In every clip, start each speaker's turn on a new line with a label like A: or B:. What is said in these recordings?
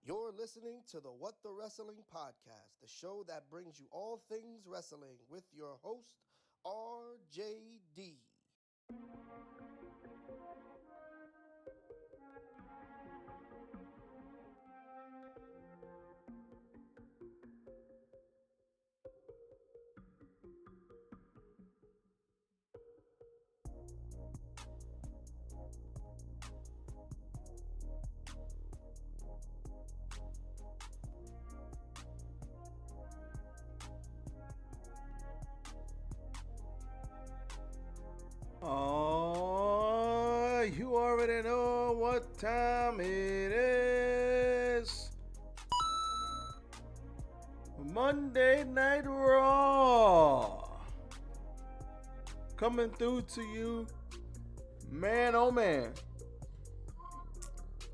A: You're listening to the What the Wrestling Podcast, the show that brings you all things wrestling with your host, RJD.
B: Oh, you already know what time it is. Monday Night Raw. Coming through to you. Man, oh man.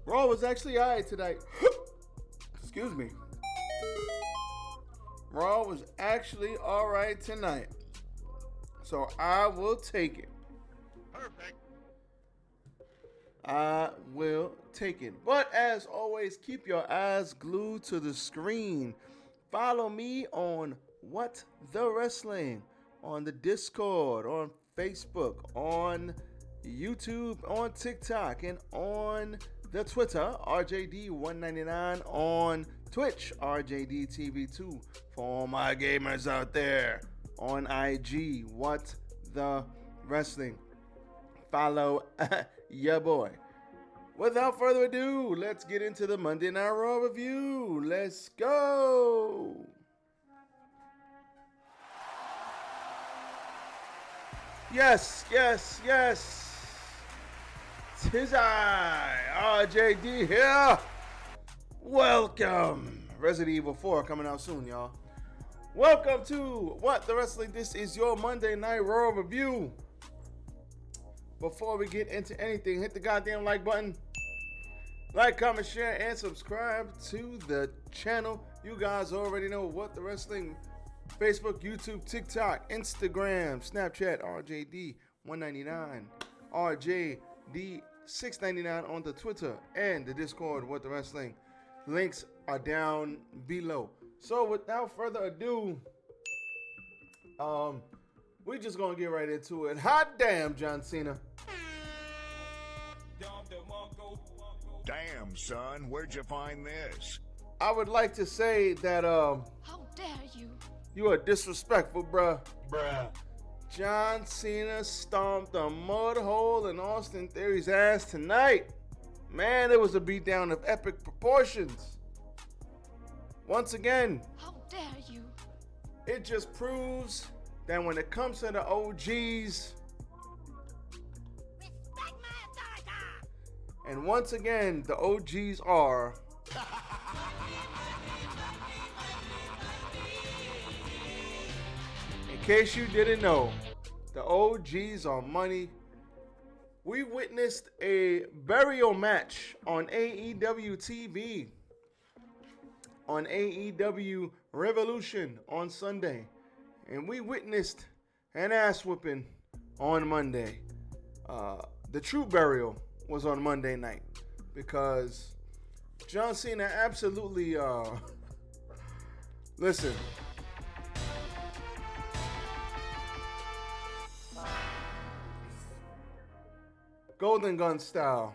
B: Raw was actually alright tonight. Excuse me. Raw was actually alright tonight. So I will take it.
C: Perfect.
B: I will take it. But as always, keep your eyes glued to the screen. Follow me on What the Wrestling, on the Discord, on Facebook, on YouTube, on TikTok, and on the Twitter, RJD199, on Twitch, RJDTV2, for all my gamers out there. On IG, What the Wrestling. Follow ya boy. Without further ado, let's get into the Monday Night Raw review. Let's go. Yes. Tis I, RJD here. Welcome. Resident Evil 4 coming out soon, y'all. Welcome to What the Wrestling. This is your Monday Night Raw review. Before we get into anything, hit the goddamn like button. Like, comment, share, and subscribe to the channel. You guys already know What the Wrestling. Facebook, YouTube, TikTok, Instagram, Snapchat, RJD199, RJD699 on the Twitter, and the Discord, What the Wrestling. Links are down below. So without further ado, we just gonna get right into it. Hot damn, John Cena.
C: Damn, son, where'd you find this?
B: I would like to say that
D: How dare you?
B: you are disrespectful, bruh. John Cena stomped a mud hole in Austin Theory's ass tonight. Man, it was a beatdown of epic proportions. Once again,
D: How dare you?
B: it just proves that when it comes to the OGs,
D: Respect my authority!
B: and once again, the OGs are in case you didn't know, the OGs are money. We witnessed a burial match on AEW TV, on AEW Revolution on Sunday, and we witnessed an ass whooping on Monday. The true burial was on Monday night because John Cena absolutely listen. Golden Gun style.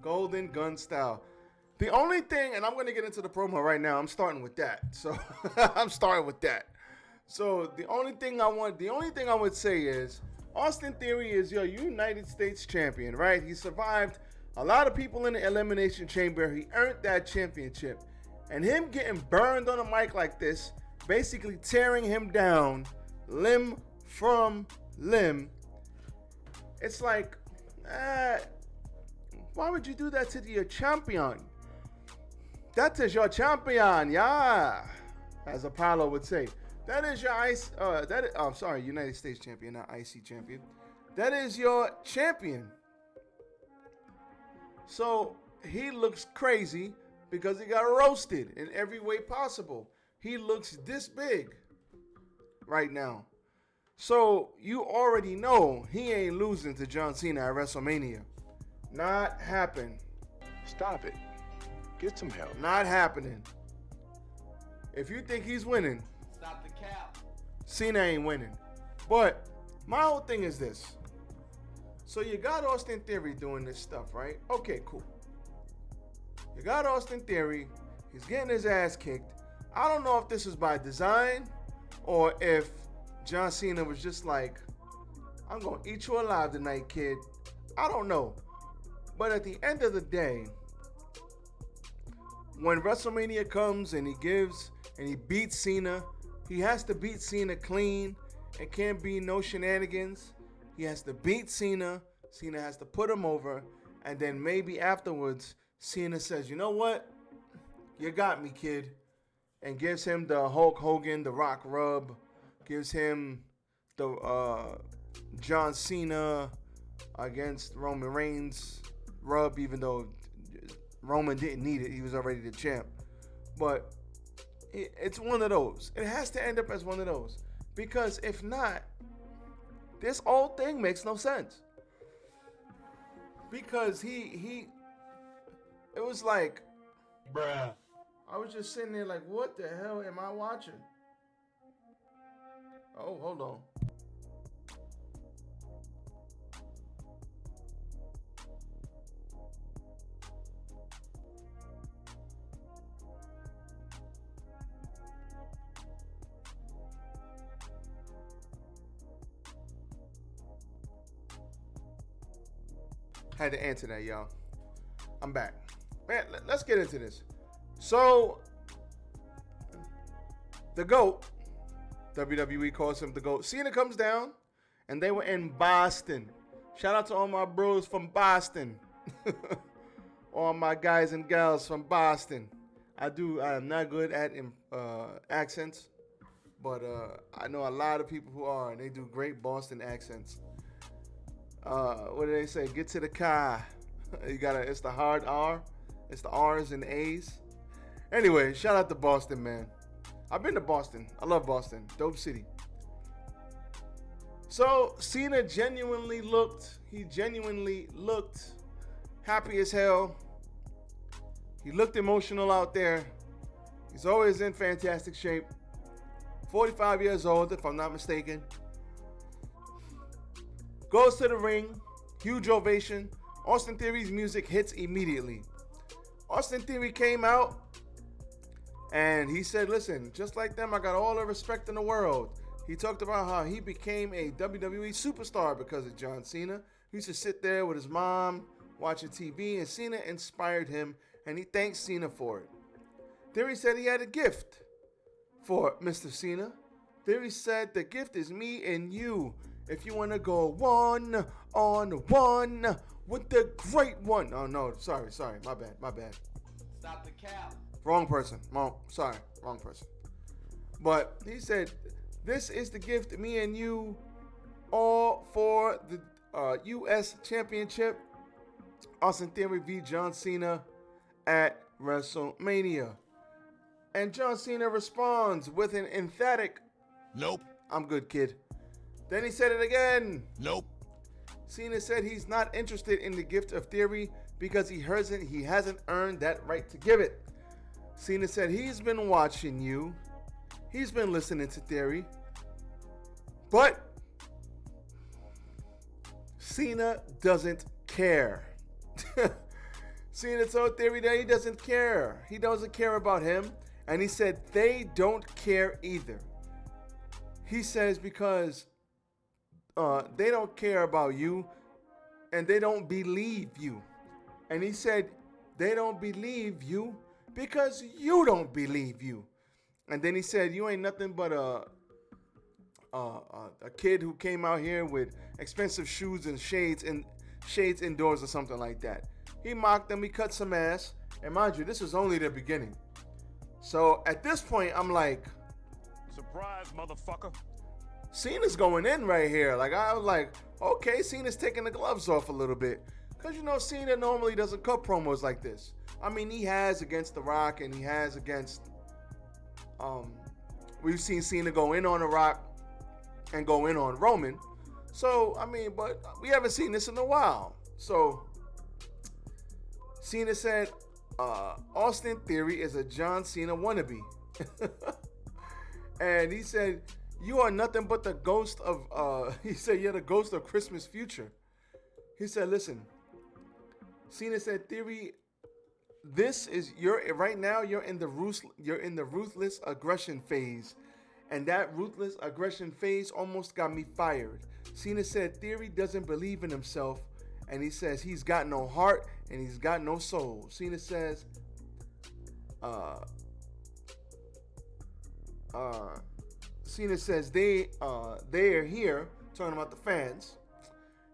B: Golden Gun style. The only thing, and I'm going to get into the promo right now. I'm starting with that. So I'm starting with that. So the only thing I would say is Austin Theory is your United States champion, right? He survived a lot of people in the Elimination Chamber. He earned that championship. And him getting burned on a mic like this, basically tearing him down limb from limb. It's like, why would you do that to your champion? That is your champion, yeah. As Apollo would say. That is your United States champion, not IC champion. That is your champion. So he looks crazy because he got roasted in every way possible. He looks this big right now. So you already know he ain't losing to John Cena at WrestleMania. Not happen.
C: Stop it. Get some help.
B: Not happening. If you think he's winning,
E: Stop the cap.
B: Cena ain't winning. But my whole thing is this. So you got Austin Theory doing this stuff, right? Okay, cool. You got Austin Theory. He's getting his ass kicked. I don't know if this is by design or if John Cena was just like, I'm going to eat you alive tonight, kid. I don't know. But at the end of the day, when WrestleMania comes and he beats Cena, he has to beat Cena clean. It can't be no shenanigans. He has to beat Cena. Cena has to put him over. And then maybe afterwards, Cena says, you know what? You got me, kid. And gives him the Hulk Hogan, the Rock rub. Gives him the John Cena against Roman Reigns rub, even though Roman didn't need it. He was already the champ. But it's one of those. It has to end up as one of those. Because if not, this whole thing makes no sense. Because it was like,
E: Bruh.
B: I was just sitting there like, what the hell am I watching? Oh, hold on. Had to answer that, y'all. I'm back. Man, let's get into this. So, the GOAT, WWE calls him the GOAT. Cena comes down, and they were in Boston. Shout out to all my bros from Boston. All my guys and gals from Boston. I am not good at accents, but I know a lot of people who are, and they do great Boston accents. What do they say? Get to the car. It's the hard R. It's the R's and A's. Anyway, shout out to Boston, man. I've been to Boston. I love Boston. Dope city. So Cena genuinely looked happy as hell. He looked emotional out there. He's always in fantastic shape. 45 years old, if I'm not mistaken. Goes to the ring. Huge ovation. Austin Theory's music hits immediately. Austin Theory came out and he said, listen, just like them, I got all the respect in the world. He talked about how he became a WWE superstar because of John Cena. He used to sit there with his mom watching TV, and Cena inspired him, and he thanked Cena for it. Theory said he had a gift for Mr. Cena. Theory said the gift is me and you. If you want to go one-on-one with the great one. Oh, no. Sorry. My bad.
E: Stop the cap.
B: Wrong person. Sorry. Wrong person. But he said, this is the gift, me and you, all for the U.S. Championship. Austin Theory v. John Cena at WrestleMania. And John Cena responds with an emphatic,
C: Nope.
B: I'm good, kid. Then he said it again.
C: Nope.
B: Cena said he's not interested in the gift of Theory because he hasn't earned that right to give it. Cena said he's been watching you. He's been listening to Theory. But Cena doesn't care. Cena told Theory that he doesn't care. He doesn't care about him. And he said they don't care either. He says because they don't care about you and they don't believe you. And he said they don't believe you because you don't believe you. And then he said you ain't nothing but a kid who came out here with expensive shoes and shades indoors or something like that. He mocked them. He cut some ass. And mind you, this is only the beginning. So at this point, I'm like,
C: Surprise, motherfucker.
B: Cena's going in right here. Like, I was like, okay, Cena's taking the gloves off a little bit. Because, you know, Cena normally doesn't cut promos like this. I mean, he has against The Rock and he has against, we've seen Cena go in on The Rock and go in on Roman. So, I mean, but we haven't seen this in a while. So, Cena said, Austin Theory is a John Cena wannabe. And he said, you are nothing but the ghost of, he said, you're the ghost of Christmas future. He said, listen, Cena said, Theory, right now you're in the ruthless aggression phase. And that ruthless aggression phase almost got me fired. Cena said, Theory doesn't believe in himself. And he says he's got no heart and he's got no soul. Cena says, they are here, talking about the fans.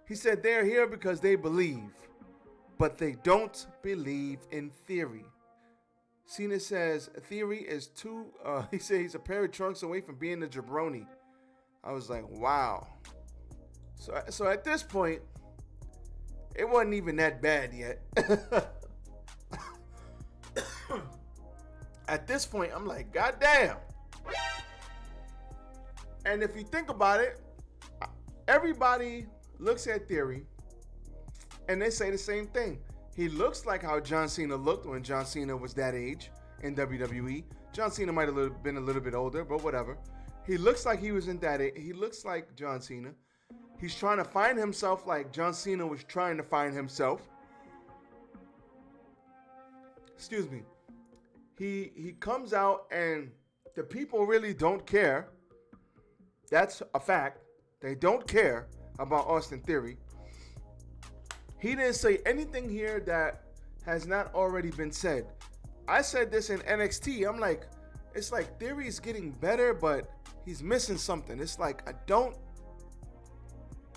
B: He said they're here because they believe, but they don't believe in Theory. Cena says Theory is too, he said he's a pair of trunks away from being a jabroni. I was like, wow. So at this point, it wasn't even that bad yet. At this point, I'm like, God damn. And if you think about it, everybody looks at Theory and they say the same thing. He looks like how John Cena looked when John Cena was that age in WWE. John Cena might have been a little bit older, but whatever. He looks like he was in that age. He looks like John Cena. He's trying to find himself like John Cena was trying to find himself. Excuse me. He comes out and the people really don't care. That's a fact. They don't care about Austin Theory. He didn't say anything here that has not already been said. I said this in NXT. I'm like, it's like Theory's getting better, but he's missing something. It's like,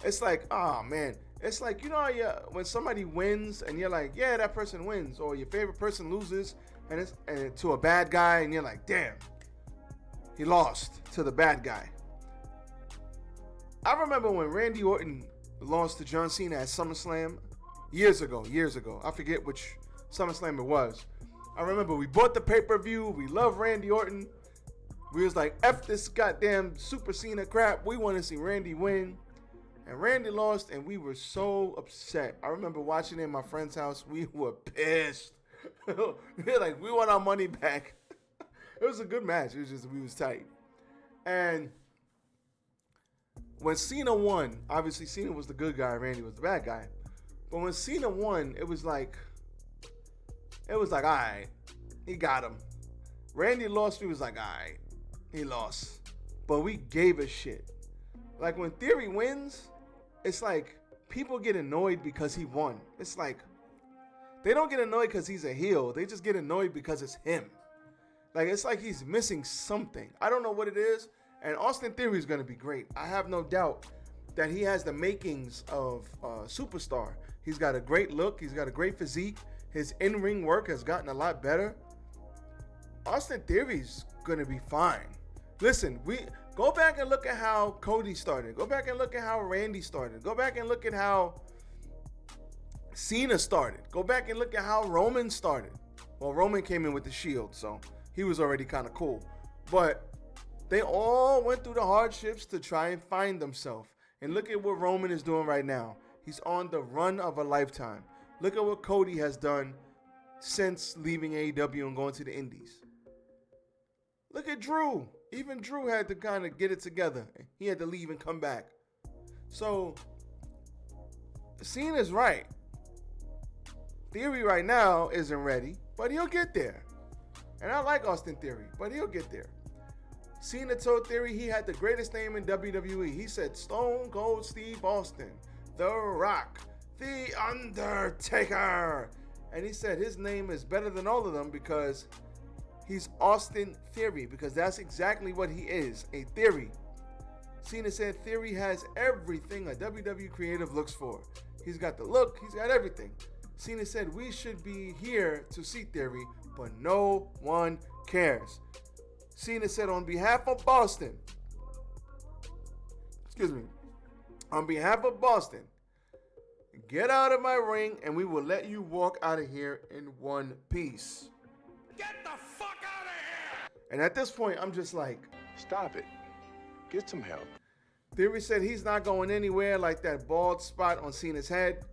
B: it's like, oh man. It's like, you know, when somebody wins and you're like, yeah, that person wins. Or your favorite person loses and to a bad guy and you're like, damn, he lost to the bad guy. I remember when Randy Orton lost to John Cena at SummerSlam years ago. I forget which SummerSlam it was. I remember we bought the pay-per-view. We love Randy Orton. We was like, F this goddamn Super Cena crap. We want to see Randy win. And Randy lost, and we were so upset. I remember watching it in my friend's house. We were pissed. We're like, we want our money back. It was a good match. It was just, we was tight. And when Cena won, obviously Cena was the good guy, Randy was the bad guy. But when Cena won, it was like, all right, he got him. Randy lost, we was like, all right, he lost. But we gave a shit. Like when Theory wins, it's like people get annoyed because he won. It's like they don't get annoyed because he's a heel. They just get annoyed because it's him. Like it's like he's missing something. I don't know what it is. And Austin Theory is going to be great. I have no doubt that he has the makings of a superstar. He's got a great look. He's got a great physique. His in-ring work has gotten a lot better. Austin Theory's going to be fine. Listen, go back and look at how Cody started. Go back and look at how Randy started. Go back and look at how Cena started. Go back and look at how Roman started. Well, Roman came in with the Shield, so he was already kind of cool. But they all went through the hardships to try and find themselves. And look at what Roman is doing right now. He's on the run of a lifetime. Look at what Cody has done since leaving AEW and going to the Indies. Look at Drew. Even Drew had to kind of get it together. He had to leave and come back. So, Cena's right. Theory right now isn't ready, but he'll get there. And I like Austin Theory, but he'll get there. Cena told Theory he had the greatest name in WWE. He said Stone Cold Steve Austin, The Rock, The Undertaker. And he said his name is better than all of them because he's Austin Theory, because that's exactly what he is, a theory. Cena said Theory has everything a WWE creative looks for. He's got the look, he's got everything. Cena said we should be here to see Theory, but no one cares. Cena said on behalf of Boston, on behalf of Boston, get out of my ring and we will let you walk out of here in one piece.
C: Get the fuck out of here!
B: And at this point, I'm just like,
C: Stop it. Get some help.
B: Theory said he's not going anywhere, like that bald spot on Cena's head.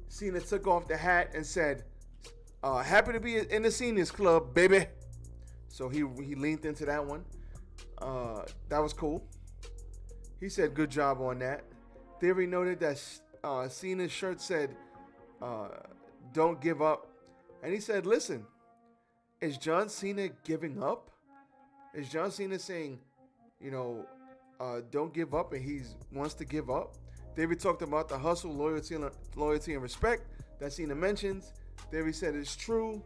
B: Cena took off the hat and said, Happy to be in the seniors club, baby. So he leaned into that one. That was cool. He said good job on that. Theory noted that Cena's shirt said, don't give up. And he said, listen, is John Cena giving up? Is John Cena saying, don't give up, and he wants to give up? Theory talked about the hustle, loyalty, and respect that Cena mentions. Theory said it's true.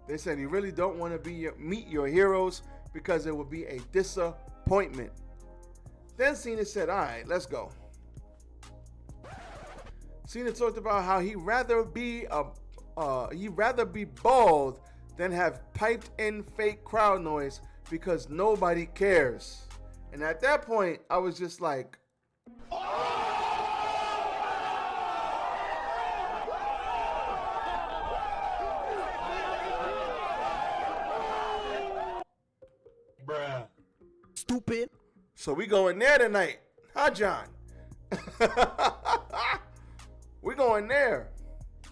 B: They said you really don't want to meet your heroes because it would be a disappointment. Then Cena said, all right, let's go. Cena talked about how he'd rather be bald than have piped in fake crowd noise because nobody cares. And at that point, I was just like,
E: Bruh.
A: Stupid.
B: so we going there tonight. Huh, John? We going there.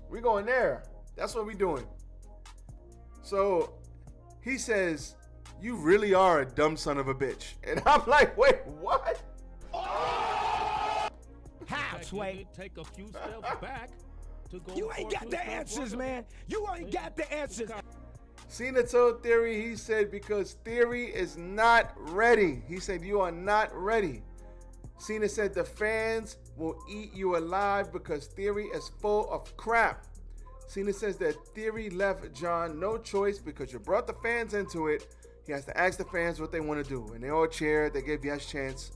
B: We going there. That's what we doing. So he says, you really are a dumb son of a bitch. And I'm like, wait, what?
F: How, Sway?
G: Take a few steps back to go.
F: You ain't got the answers, man. You ain't got the answers.
B: Cena told Theory, he said, because Theory is not ready. He said, you are not ready. Cena said the fans will eat you alive because Theory is full of crap. Cena says that Theory left John no choice because you brought the fans into it. He has to ask the fans what they want to do. And they all cheered. They gave yes chance.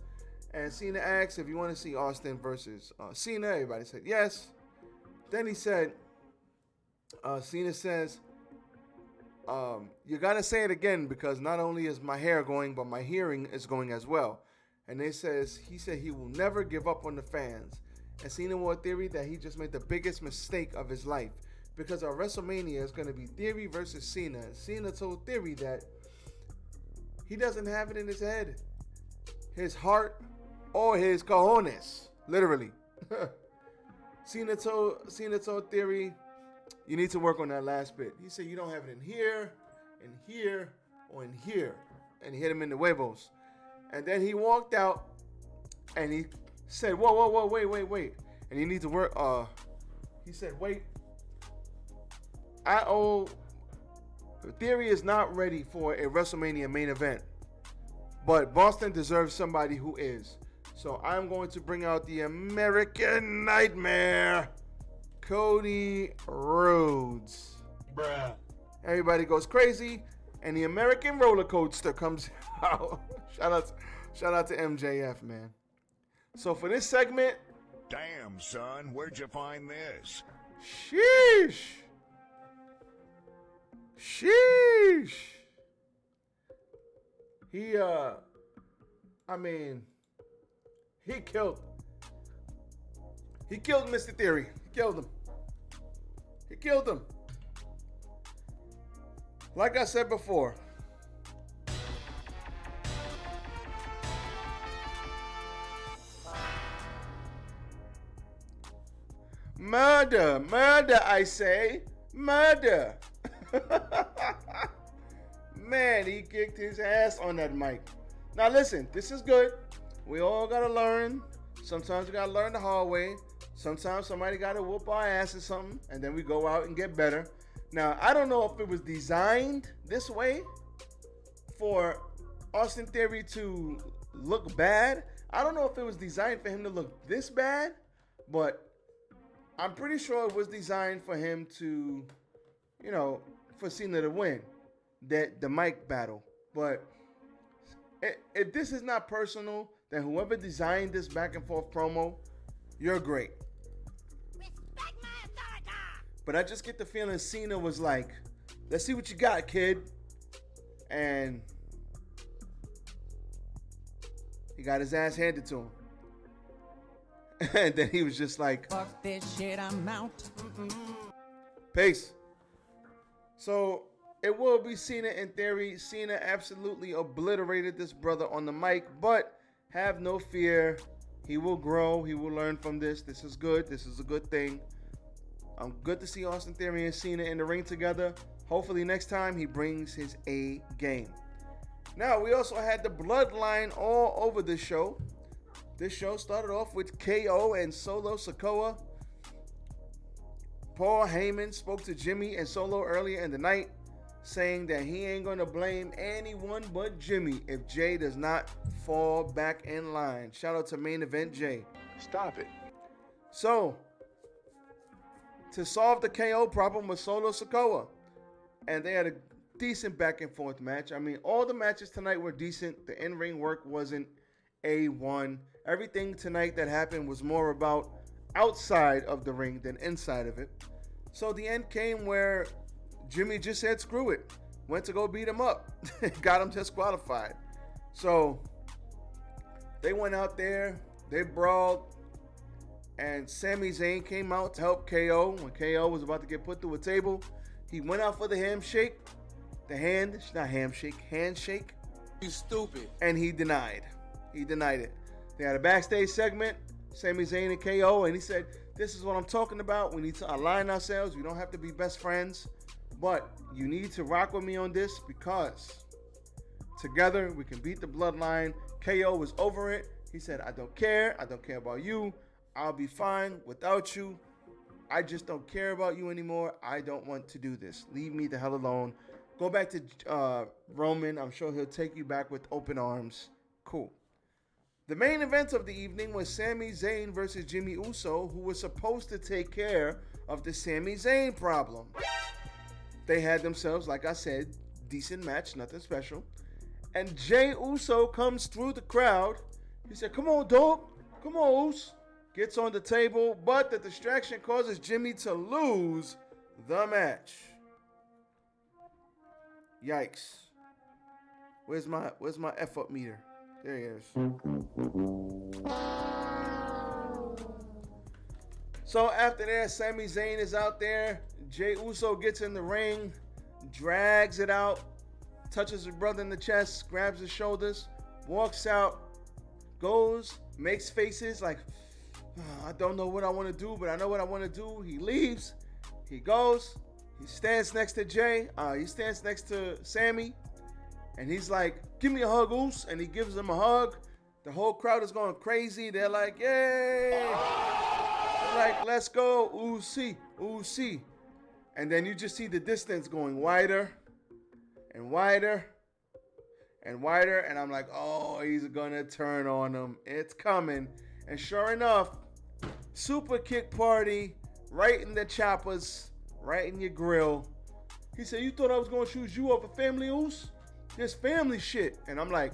B: And Cena asked if you want to see Austin versus Cena. Everybody said yes. Then he said, Cena says, you got to say it again because not only is my hair going, but my hearing is going as well. And he said he will never give up on the fans. And Cena wore Theory that he just made the biggest mistake of his life because our WrestleMania is going to be Theory versus Cena. And Cena told Theory that he doesn't have it in his head, his heart, or his cojones, literally. Cena told Theory, you need to work on that last bit. He said you don't have it in here, or in here. And he hit him in the huevos. And then he walked out and he said, whoa, wait. And you need to work. He said, wait. Theory is not ready for a WrestleMania main event. But Boston deserves somebody who is. So I'm going to bring out the American Nightmare, Cody Rhodes.
E: Bruh.
B: Everybody goes crazy, and the American roller coaster comes out. Shout out to MJF, man. So for this segment,
C: Damn, son, where'd you find this?
B: sheesh. He killed Mr. Theory. He killed him. Like I said before, murder, I say, murder. Man, he kicked his ass on that mic. Now listen, this is good. We all gotta learn. Sometimes we gotta learn the hard way. Sometimes somebody gotta whoop our ass or something, and then we go out and get better. Now, I don't know if it was designed this way for Austin Theory to look bad. I don't know if it was designed for him to look this bad, but I'm pretty sure it was designed for him to, for Cena to win the mic battle. But if this is not personal, then whoever designed this back and forth promo, you're great.
D: Respect my authority!
B: But I just get the feeling Cena was like, let's see what you got, kid. And he got his ass handed to him. And then he was just like,
F: Fuck this shit, I'm out.
B: peace. So it will be Cena in theory. Cena absolutely obliterated this brother on the mic, but have no fear. He will grow. He will learn from this. This is good. This is a good thing. I'm good to see Austin Theory and Cena in the ring together. Hopefully next time he brings his A game. Now, we also had the Bloodline all over the show. This show started off with KO and Solo Sikoa. Paul Heyman spoke to Jimmy and Solo earlier in the night, saying that he ain't going to blame anyone but Jimmy if Jay does not fall back in line. Shout out to Main Event Jay.
C: Stop it.
B: So, to solve the KO problem with Solo Sikoa, and they had a decent back and forth match. I mean, all the matches tonight were decent. The in-ring work wasn't A1. Everything tonight that happened was more about outside of the ring than inside of it. So the end came where Jimmy just said screw it, went to go beat him up, got him disqualified. So they went out there, they brawled, and Sami Zayn came out to help KO when KO was about to get put through a table. He went out for the handshake. Handshake.
H: You stupid.
B: And he denied. He denied it. They had a backstage segment, Sami Zayn and KO, and he said, this is what I'm talking about. We need to align ourselves. We don't have to be best friends, but you need to rock with me on this because together we can beat the Bloodline. KO was over it. He said, I don't care. I don't care about you. I'll be fine without you. I just don't care about you anymore. I don't want to do this. Leave me the hell alone. Go back to Roman. I'm sure he'll take you back with open arms. Cool. The main event of the evening was Sami Zayn versus Jimmy Uso, who was supposed to take care of the Sami Zayn problem. They had themselves, like I said, decent match, nothing special. And Jay Uso comes through the crowd. He said, come on, dog. Come on, Uso. Gets on the table, but the distraction causes Jimmy to lose the match. Yikes. Where's my F-up meter? There he is. So after that, Sami Zayn is out there. Jay Uso gets in the ring, drags it out, touches his brother in the chest, grabs his shoulders, walks out, goes, makes faces like, I don't know what I want to do, but I know what I want to do. He leaves. He goes. He stands next to Jay. He stands next to Sammy. And he's like, give me a hug, Oos. And he gives him a hug. The whole crowd is going crazy. They're like, yay. They're like, let's go, Oosie, Oosie. And then you just see the distance going wider and wider and wider. And I'm like, oh, he's going to turn on him. It's coming. And sure enough, super kick party right in the choppers, right in your grill. He said, you thought I was going to choose you over family, Oos? This family shit. And I'm like,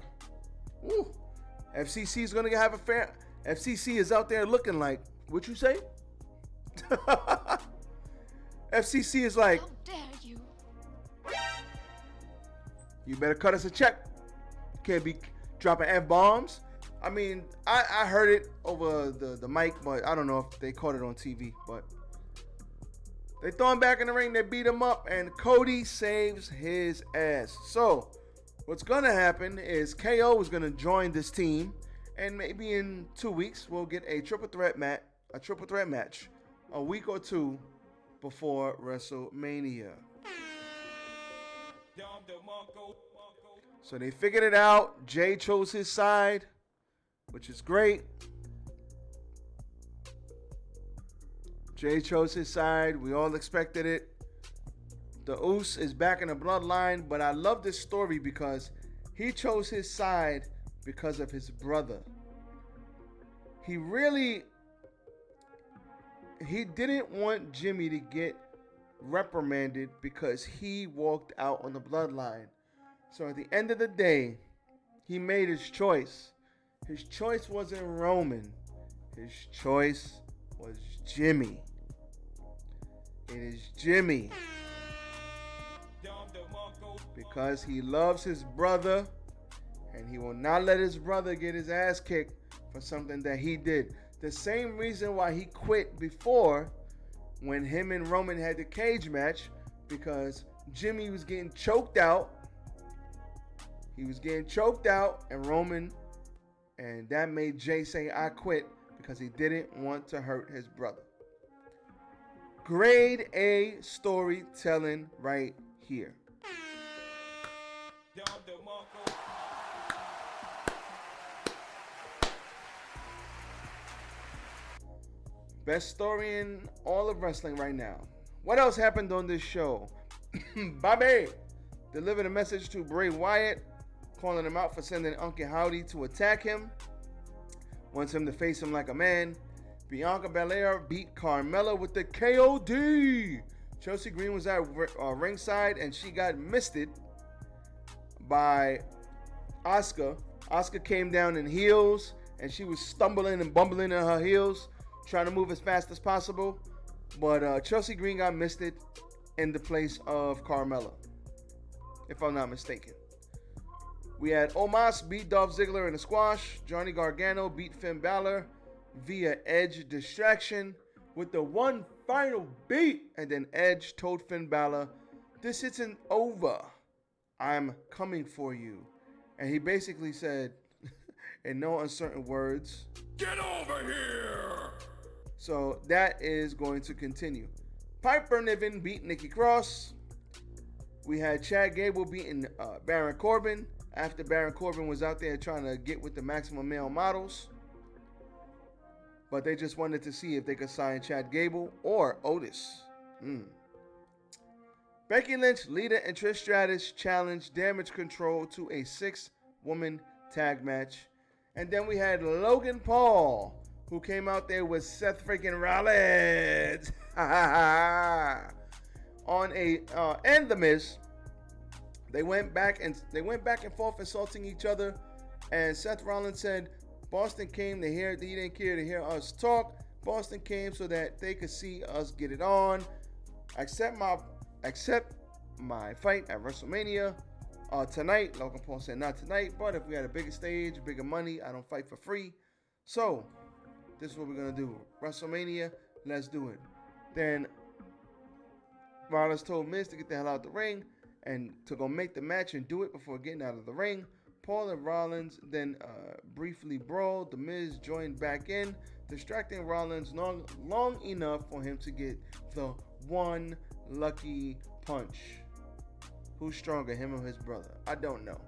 B: ooh, FCC is going to have a fair. FCC is out there looking like, what you say? FCC is like,
D: How dare you?
B: You better cut us a check. Can't be dropping F-bombs. I mean, I heard it over the mic, but I don't know if they caught it on TV. But they throw him back in the ring. They beat him up, and Cody saves his ass. So what's going to happen is KO is going to join this team, and maybe in 2 weeks we'll get a triple threat match a week or two before WrestleMania. So they figured it out. Jay chose his side, which is great. Jay chose his side. We all expected it. The Uso is back in the bloodline, but I love this story because he chose his side because of his brother. He didn't want Jimmy to get reprimanded because he walked out on the bloodline. So at the end of the day, he made his choice. His choice wasn't Roman. His choice was Jimmy. It is Jimmy. Because he loves his brother, and he will not let his brother get his ass kicked for something that he did. The same reason why he quit before when him and Roman had the cage match, because Jimmy was getting choked out. He was getting choked out, and that made Jay say, I quit, because he didn't want to hurt his brother. Grade A storytelling right here. Best story in all of wrestling right now. What else happened on this show? Bobby delivered a message to Bray Wyatt, calling him out for sending Uncle Howdy to attack him. Wants him to face him like a man. Bianca Belair beat Carmella with the KOD. Chelsea Green was at ringside and she got misted by Asuka. Asuka came down in heels and she was stumbling and bumbling in her heels, trying to move as fast as possible. But Chelsea Green got misted in the place of Carmella, if I'm not mistaken. We had Omos beat Dolph Ziggler in a squash. Johnny Gargano beat Finn Balor via Edge distraction with the one final beat. And then Edge told Finn Balor, "This isn't over. I'm coming for you." And he basically said, in no uncertain words, "Get over here!" So that is going to continue. Piper Niven beat Nikki Cross. We had Chad Gable beating Baron Corbin after Baron Corbin was out there trying to get with the Maximum Male Models. But they just wanted to see if they could sign Chad Gable or Otis. Becky Lynch, Lita, and Trish Stratus challenged Damage Control to a 6-woman tag match. And then we had Logan Paul, who came out there with Seth freaking Rollins on and The Miz. They went back and forth insulting each other, and Seth Rollins said Boston came to hear, he didn't care to hear us talk. Boston came so that they could see us get it on. Accept my fight at WrestleMania tonight. Logan Paul said not tonight, but if we had a bigger stage, bigger money, I don't fight for free. So this is what we're gonna do. WrestleMania, let's do it. Then Rollins told Miz to get the hell out the ring and to go make the match and do it before getting out of the ring. Paul and Rollins then briefly brawled. The Miz joined back in, distracting Rollins long enough for him to get the one lucky punch. Who's stronger, him or his brother? I don't know.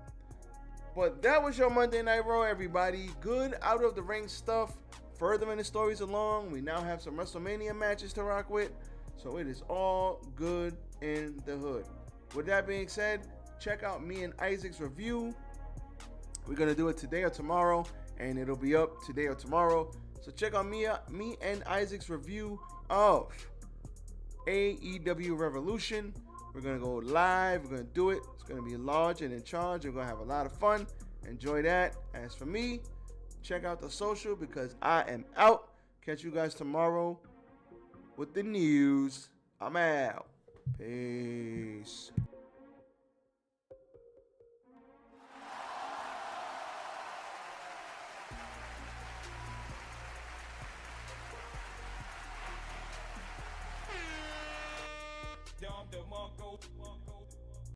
B: But that was your Monday Night Raw, everybody. Good out of the ring stuff. Furthering the stories along, we now have some WrestleMania matches to rock with. So it is all good in the hood. With that being said, check out me and Isaac's review. We're going to do it today or tomorrow, and it'll be up today or tomorrow. So check out me and Isaac's review of AEW Revolution. We're going to go live. We're going to do it. It's going to be large and in charge. We're going to have a lot of fun. Enjoy that. As for me, check out the social because I am out. Catch you guys tomorrow with the news. I'm out. Peace.
H: Dom DeMarco.